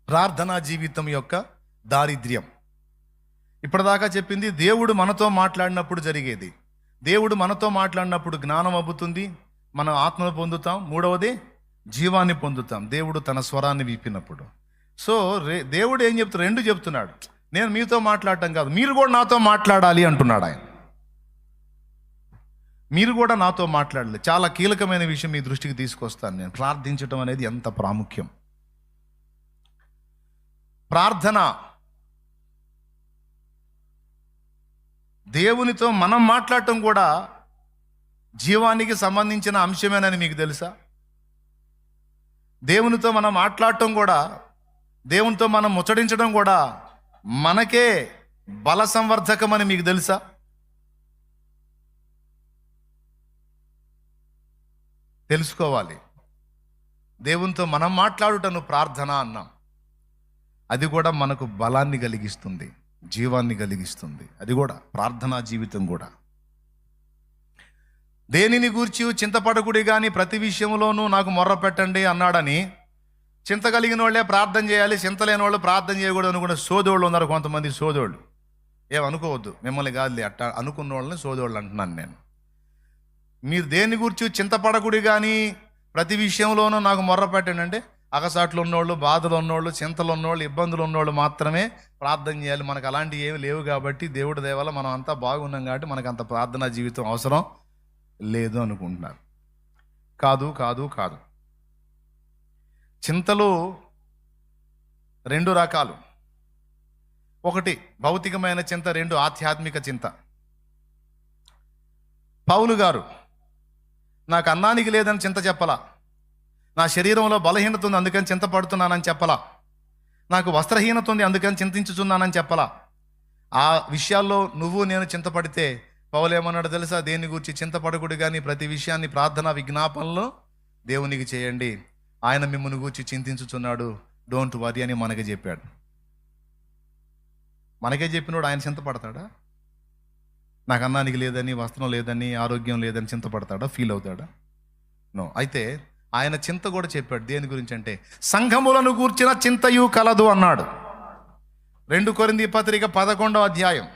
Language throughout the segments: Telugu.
ప్రార్థనా జీవితం యొక్క దారిద్ర్యం. ఇప్పటిదాకా చెప్పింది దేవుడు మనతో మాట్లాడినప్పుడు జరిగేది. దేవుడు మనతో మాట్లాడినప్పుడు జ్ఞానం అబ్బుతుంది, మనం ఆత్మను పొందుతాం. మూడవది జీవాన్ని పొందుతాం, దేవుడు తన స్వరాన్ని విప్పినప్పుడు. సో దేవుడు ఏం చెప్తాడు? రెండు చెప్తున్నాడు. నేను మీతో మాట్లాడటం కాదు, మీరు కూడా నాతో మాట్లాడాలి అంటున్నాడు ఆయన. మీరు కూడా నాతో మాట్లాడాలి. చాలా కీలకమైన విషయం మీ దృష్టికి తీసుకొస్తాను నేను. ప్రార్థించడం అనేది ఎంత ప్రాముఖ్యం. ప్రార్థన దేవునితో మనం మాట్లాడటం కూడా జీవానికి సంబంధించిన అంశమేనని మీకు తెలుసా? దేవునితో మనం మాట్లాడటం కూడా, దేవునితో మనం ముచ్చడించడం కూడా మనకే బల సంవర్ధకం అని మీకు తెలుసా? తెలుసుకోవాలి. దేవునితో మనం మాట్లాడుటను ప్రార్థన అన్నాం. అది కూడా మనకు బలాన్ని కలిగిస్తుంది, జీవాన్ని కలిగిస్తుంది. అది కూడా ప్రార్థనా జీవితం కూడా. దేనిని గూర్చి చింతపడకుడి కానీ ప్రతి విషయంలోనూ నాకు మొర్ర పెట్టండి అన్నాడని చింత కలిగిన వాళ్ళే ప్రార్థన చేయాలి, చింత లేని వాళ్ళు ప్రార్థన చేయకూడదు అనుకున్న సోదోళ్ళు ఉన్నారు కొంతమంది. సోదోళ్ళు ఏమనుకోవద్దు, మిమ్మల్ని కాదులే, అట్టా అనుకున్న వాళ్ళని సోదోళ్ళు అంటున్నాను నేను. మీరు దేని గురించి చింతపడకుడి కానీ ప్రతి విషయంలోనూ నాకు మొర్ర పెట్టండి అంటే అగసాట్లు ఉన్నోళ్ళు, బాధలు ఉన్నోళ్ళు, చింతలు ఉన్నోళ్ళు, ఇబ్బందులు ఉన్నోళ్ళు మాత్రమే ప్రార్థన చేయాలి. మనకు అలాంటివి ఏమి లేవు కాబట్టి దేవుడి దయ వల్ల మనం అంతా బాగున్నాం కాబట్టి మనకు అంత ప్రార్థనా జీవితం అవసరం లేదు అనుకుంటున్నారు. కాదు కాదు కాదు. చింతలు రెండు రకాలు. ఒకటి భౌతికమైన చింత, రెండు ఆధ్యాత్మిక చింత. పౌలు గారు నాకు అన్నానికి లేదని చింత చెప్పలా, నా శరీరంలో బలహీనత ఉంది అందుకని చింతపడుతున్నానని చెప్పలా, నాకు వస్త్రహీనత ఉంది అందుకని చింతించుచున్నానని చెప్పలా. ఆ విషయాల్లో నువ్వు నేను చింతపడితే పౌలు ఏమన్నాడు తెలుసా? దేని గురించి చింతపడకుడు కానీ ప్రతి విషయాన్ని ప్రార్థన విజ్ఞాపనలో దేవునికి చేయండి, ఆయన మిమ్మల్ని గూర్చి చింతించుచున్నాడు, డోంట్ వరీ అని మనకే చెప్పాడు. మనకే చెప్పినోడు ఆయన చింతపడతాడా? నాకు అన్నానికి లేదని, వస్త్రం లేదని, ఆరోగ్యం లేదని చింతపడతాడా? ఫీల్ అవుతాడా? నో. అయితే ఆయన చింత కూడా చెప్పాడు. దేని గురించి అంటే సంఘములను గూర్చిన చింతయు కలదు అన్నాడు. 2 కొరింథీ పత్రిక 11వ అధ్యాయం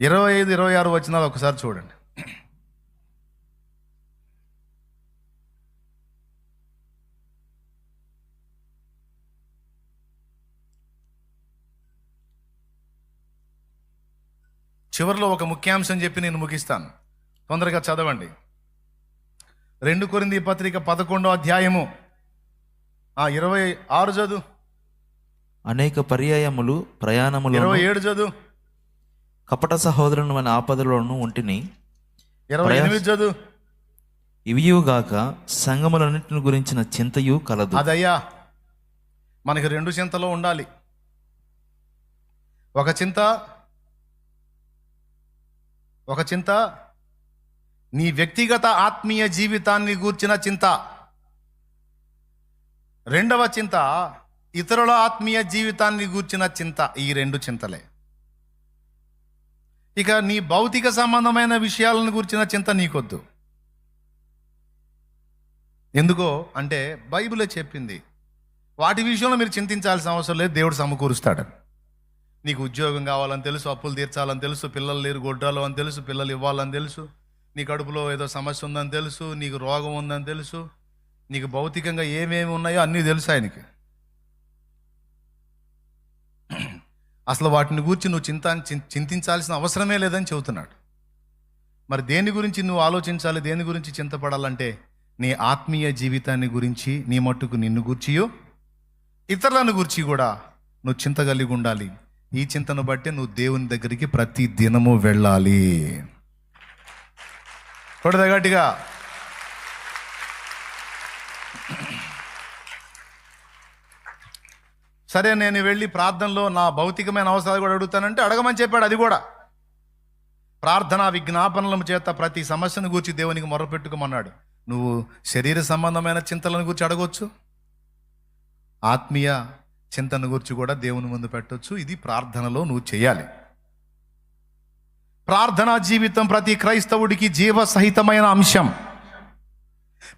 25-26 వచనాలు ఒకసారి చూడండి. చివరిలో ఒక ముఖ్యాంశం చెప్పి నేను ముగిస్తాను, తొందరగా చదవండి. 2 కొరింథీ పత్రిక 11వ అధ్యాయము 26 చదువు. అనేక పర్యాయములు ప్రయాణములు 27 చదువు. కపట సహోదరుని మన ఆపదలోను ఒంటిని 28 చదువు. ఇవియుగాక సంగములన్నిటిని గురించిన చింతయు కలదు. అదయ్యా మనకి 2 చింతలు ఉండాలి. ఒక చింత నీ వ్యక్తిగత ఆత్మీయ జీవితాన్ని గూర్చిన చింత. రెండవ చింత ఇతరుల ఆత్మీయ జీవితాన్ని గూర్చిన చింత. ఈ 2 చింతలే. ఇక నీ భౌతిక సంబంధమైన విషయాలను గూర్చిన చింత నీకొద్దు. ఎందుకో అంటే బైబిలే చెప్పింది, వాటి విషయంలో మీరు చింతించాల్సిన అవసరం లేదు, దేవుడు సమకూరుస్తాడని. నీకు ఉద్యోగం కావాలని తెలుసు, అప్పులు తీర్చాలని తెలుసు, పిల్లలు లేరు గొడ్రాలు అని తెలుసు, పిల్లలు ఇవ్వాలని తెలుసు, నీ కడుపులో ఏదో సమస్య ఉందని తెలుసు, నీకు రోగం ఉందని తెలుసు, నీకు భౌతికంగా ఏమేమి ఉన్నాయో అన్నీ తెలుసు ఆయనకి. అసలు వాటిని గురించి నువ్వు చింతించాల్సిన అవసరమే లేదని చెబుతున్నాడు. మరి దేని గురించి నువ్వు ఆలోచించాలి, దేని గురించి చింతపడాలంటే నీ ఆత్మీయ జీవితాన్ని గురించి, నీ మట్టుకు నిన్ను గూర్చియో ఇతరులను గురించి కూడా నువ్వు చింత కలిగి ఉండాలి. ఈ చింతను బట్టి నువ్వు దేవుని దగ్గరికి ప్రతి దినము వెళ్ళాలి. గట్టిగా సరే నేను వెళ్ళి ప్రార్థనలో నా భౌతికమైన అవసరాలు కూడా అడుగుతానంటే అడగమని చెప్పాడు. అది కూడా ప్రార్థనా విజ్ఞాపనల చేత ప్రతి సమస్యను గూర్చి దేవునికి మొరపెట్టుకోమన్నాడు. నువ్వు శరీర సంబంధమైన చింతలను గురించి అడగవచ్చు, ఆత్మీయ చింతన గురించి కూడా దేవుని ముందు పెట్టవచ్చు. ఇది ప్రార్థనలో నువ్వు చేయాలి. ప్రార్థనా జీవితం ప్రతి క్రైస్తవుడికి జీవ సహితమైన అంశం.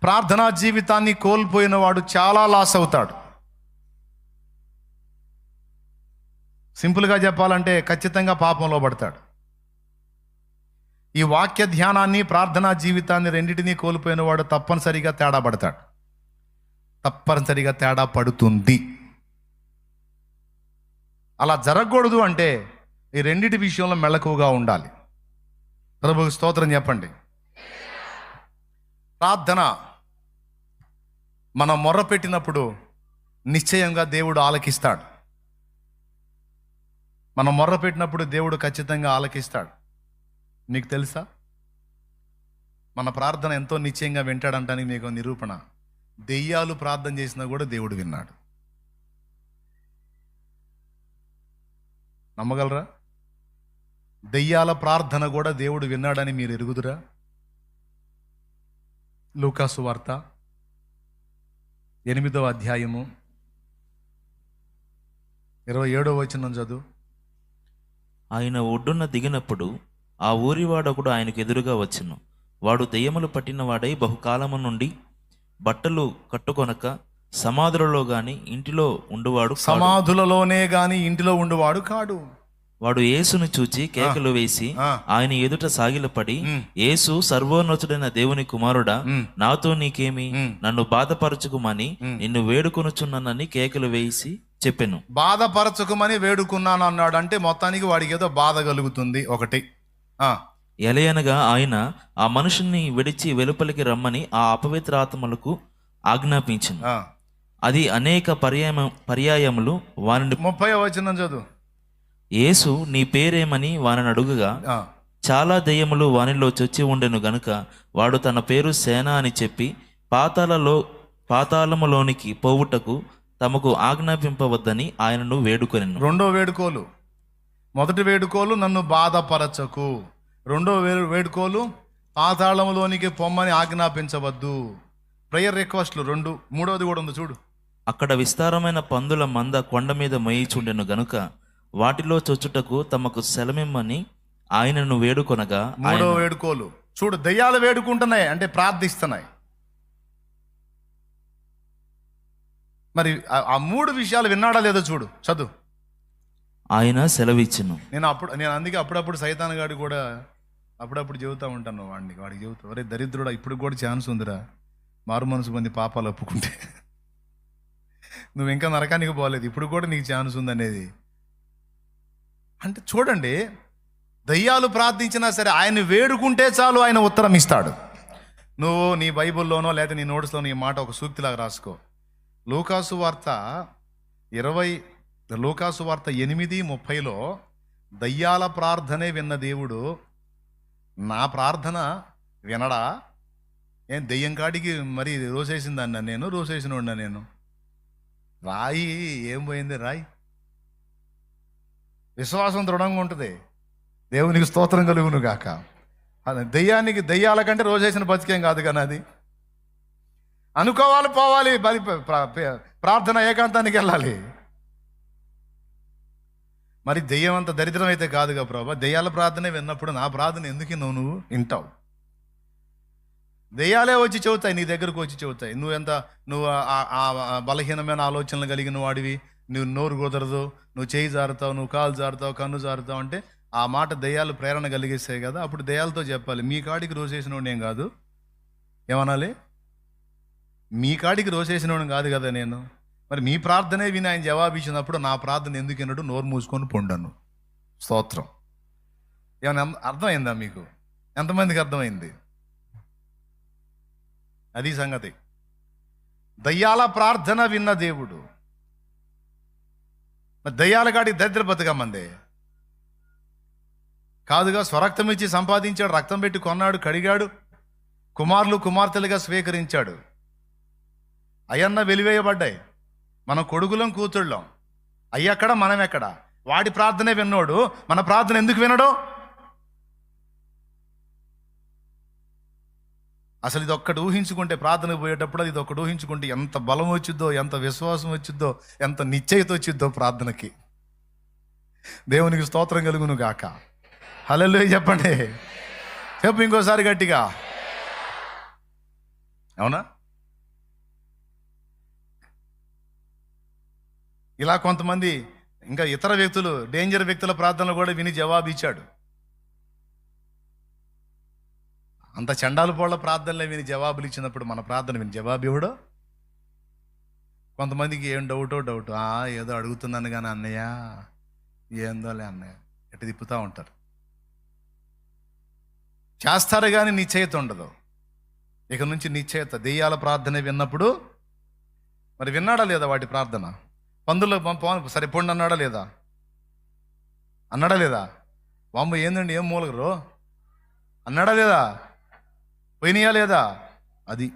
ప్రార్థనా జీవితాన్ని కోల్పోయిన వాడు చాలా లాస్ అవుతాడు. సింపుల్గా చెప్పాలంటే ఖచ్చితంగా పాపంలో పడతాడు. ఈ వాక్య ధ్యానాన్ని, ప్రార్థనా జీవితాన్ని రెండింటినీ కోల్పోయిన వాడు తప్పనిసరిగా తేడా పడతాడు. తప్పనిసరిగా తేడా పడుతుంది. అలా జరగకూడదు అంటే ఈ రెండిటి విషయంలో మెళకువగా ఉండాలి. ప్రభువుకి స్తోత్రం చెప్పండి. ప్రార్థన మనం మొర్రపెట్టినప్పుడు నిశ్చయంగా దేవుడు ఆలకిస్తాడు. మనం మొర్రపెట్టినప్పుడు దేవుడు ఖచ్చితంగా ఆలకిస్తాడు. నీకు తెలుసా? మన ప్రార్థన ఎంతో నిశ్చయంగా వింటాడంటానికి మీకు నిరూపణ. దెయ్యాలు ప్రార్థన చేసినా కూడా దేవుడు విన్నాడు. నమ్మగలరా? దెయ్యాల ప్రార్థన కూడా దేవుడు విన్నాడని మీరు ఎరుగుదురా? లూకాసు వార్త 8వ అధ్యాయము 27వ వచనం చదువు. ఆయన ఒడ్డున దిగినప్పుడు ఆ ఊరివాడొకడు ఆయనకు ఎదురుగా వచ్చెను. వాడు దెయ్యములు పట్టిన వాడై బహుకాలము నుండి బట్టలు కట్టుకొనక సమాధులలో గాని ఇంటిలో ఉండువాడు కాడు. సమాధులలోనే గాని ఇంటిలో ఉండువాడు కాడు. వాడు యేసును చూచి కేకలు వేసి ఆయన ఎదుట సాగిలపడి, యేసు సర్వోన్నతుడైన దేవుని కుమారుడా, నాతో నీకేమి? నన్ను బాధపరచుకుమని నిన్ను వేడుకొనుచున్నానని కేకలు వేసి చెప్పెను. బాధపరచుకుమని వేడుకున్నాను అన్నాడు. అంటే మొత్తానికి వాడికి ఏదో బాధ కలుగుతుంది. ఒకటి ఎలయనగా ఆయన ఆ మనుషుని విడిచి వెలుపలికి రమ్మని ఆ అపవిత్ర ఆత్మలకు ఆజ్ఞాపించింది. అది అనేక పర్యాయములు వారిని 30వ వచనం చదువు. యేసు నీ పేరేమని వారిని అడుగగా చాలా దెయ్యములు వానిలో చొచ్చి ఉండెను గనుక వాడు తన పేరు సేన అని చెప్పి పాతాళములోనికి పోవుటకు తమకు ఆజ్ఞాపింపవద్దని ఆయనను వేడుకొనెను. రెండో వేడుకోలు. మొదటి వేడుకోలు నన్ను బాధపరచకు. రెండో వేడుకోలు పాతాళములోనికి పొమ్మని ఆజ్ఞాపించవద్దు. ప్రేయర్ రిక్వెస్ట్లు 2. మూడవది కూడా ఉంది చూడు. అక్కడ విస్తారమైన పందుల మంద కొండ మీద మొయిచుండెను గనుక వాటిలో చొచ్చుటకు తమకు సెలమిమ్మని ఆయనను వేడుకొనగా. మూడో వేడుకోలు చూడు. దయ్యాలు వేడుకుంటున్నాయి అంటే ప్రార్థిస్తున్నాయి. మరి ఆ 3 విషయాలు విన్నాడా లేదో చూడు, చదువు. ఆయన సెలవిచ్చును. నేను అందుకే అప్పుడప్పుడు సైతాన్ గాడి కూడా అప్పుడప్పుడు చెబుతూ ఉంటాను. వాడికి చెబుతా, ఒరే దరిద్రుడా, ఇప్పుడు కూడా ఛాన్స్ ఉందిరా, మారు మనసు పొంది పాపాలు ఒప్పుకుంటే నువ్వు ఇంకా నరకానికి పోలేదు, ఇప్పుడు కూడా నీకు ఛాన్స్ ఉందనేది. అంటే చూడండి, దయ్యాలు ప్రార్థించినా సరే ఆయన వేడుకుంటే చాలు, ఆయన ఉత్తరం ఇస్తాడు. నువ్వు నీ బైబిల్లోనో లేదా నీ నోట్స్లోనో ఈ మాట ఒక సూక్తిలాగా రాసుకో. లూకాసు వార్త 8:30 దయ్యాల ప్రార్థనే విన్న దేవుడు నా ప్రార్థన వినడా? ఏం దెయ్యం కాడికి మరి రోసేసిందన్నా నేను? రోసేసినోడినా నేను? రాయి ఏం పోయింది? రాయి విశ్వాసం దృఢంగా ఉంటుంది. దేవునికి స్తోత్రం కలుగును గాక. దెయ్యాల కంటే రోజేసిన బతికేం కాదు కానీ అది అనుకోవాలి, పోవాలి, ప్రార్థన ఏకాంతానికి వెళ్ళాలి. మరి దెయ్యం అంత దరిద్రం అయితే కాదుగా ప్రభా. దెయ్యాల ప్రార్థనే విన్నప్పుడు నా ప్రార్థన ఎందుకు నువ్వు వింటావు? దెయ్యాలే వచ్చి చెబుతాయి, నీ దగ్గరకు వచ్చి చెబుతాయి. నువ్వు బలహీనమైన ఆలోచనలు కలిగిన వాడివి, నువ్వు నోరు కుదరదు, నువ్వు చేయి జారుతావు, నువ్వు కాలు జారుతావు, కన్ను జారుతావు అంటే ఆ మాట దెయ్యాలు ప్రేరణ కలిగిస్తాయి కదా. అప్పుడు దెయ్యాలతో చెప్పాలి, మీ కాడికి రోసేసినోడు నేను కాదు. ఏమనాలి? మీ కాడికి రోసేసినోడు కాదు కదా నేను. మరి మీ ప్రార్థనే విని ఆయన జవాబు ఇచ్చినప్పుడు నా ప్రార్థన ఎందుకు వినడు? నోరు మూసుకొని పొండను. స్తోత్రం. ఏమైనా అర్థమైందా మీకు? ఎంతమందికి అర్థమైంది? అది సంగతి. దయ్యాల ప్రార్థన విన్న దేవుడు. మరి దయ్యాల కాడికి దరిద్ర బతుకమ్మందే కాదుగా. స్వరక్తం ఇచ్చి సంపాదించాడు, రక్తం పెట్టి కొన్నాడు, కడిగాడు, కుమారులు కుమార్తెలుగా స్వీకరించాడు. అయ్యన్న వెలివేయబడ్డాయి. మనం కొడుకులం కూతుళ్ళం. అయ్యక్కడ మనం ఎక్కడ? వాడి ప్రార్థనే విన్నోడు మన ప్రార్థన ఎందుకు వినడు? అసలు ఇది ఒక్కటి ఊహించుకుంటే, ప్రార్థనకు పోయేటప్పుడు ఇది ఒక్కటి ఊహించుకుంటే ఎంత బలం వచ్చిద్దో, ఎంత విశ్వాసం వచ్చిద్దో, ఎంత నిశ్చయిత వచ్చిద్దో ప్రార్థనకి. దేవునికి స్తోత్రం కలుగును గాక. హల్లెలూయా చెప్పండి. చెప్పు ఇంకోసారి గట్టిగా. అవునా? ఇలా కొంతమంది ఇంకా ఇతర వ్యక్తులు, డేంజర్ వ్యక్తుల ప్రార్థనలు కూడా విని జవాబు ఇచ్చాడు. అంత చండాలు పోళ్ల ప్రార్థనలే విని జవాబులు ఇచ్చినప్పుడు మన ప్రార్థన విని జవాబు ఇవ్వడు. కొంతమందికి ఏం డౌట్ ఏదో అడుగుతున్నాను కానీ అన్నయ్య ఏందోలే అన్నయ్య ఎటు తిప్పుతూ ఉంటారు. చేస్తారు కానీ నిశ్చయిత ఉండదు. ఇక నుంచి నిశ్చయిత. దెయ్యాల ప్రార్థన విన్నప్పుడు మరి విన్నాడా లేదా వాటి ప్రార్థన? పందుల్లో సరే పొండి అన్నాడా లేదా? అన్నాడా లేదా? వామ్మ ఏందండి ఏం మూలగరు అన్నాడా లేదా? పోయినాయా లేదా? అది